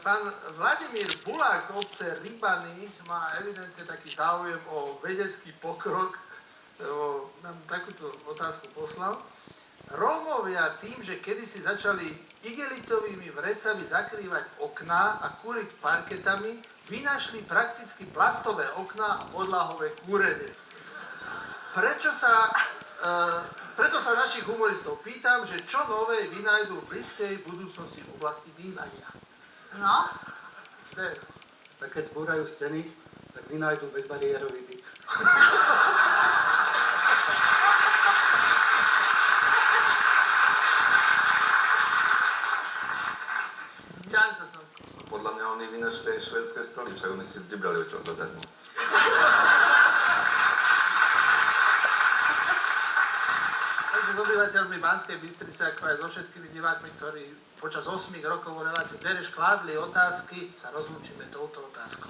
Pán Vladimír Bulák z obce Rybany má evidentne taký záujem o vedecký pokrok, lebo nám takúto otázku poslal. Rómovia tým, že kedysi začali igelitovými vrecami zakrývať okná a kúriť parketami, vynašli prakticky plastové okná a podlahové kúrenie. Preto sa našich humoristov pýtam, že čo nové vynájdú v blízkej budúcnosti v oblasti bývania. No? Tak keď zbúrajú steny, tak vynájdú bezbariérový byt. Ďanko som. Podľa mňa oni vynašli aj švédske stoly, však oni si vždy brali čo zadarmo. Takže s obyvateľmi Banskej Bystrice, ako aj so všetkými divákmi, ktorí počas 8 rokov v relácii Bereš kládli otázky, sa rozlúčime touto otázkou.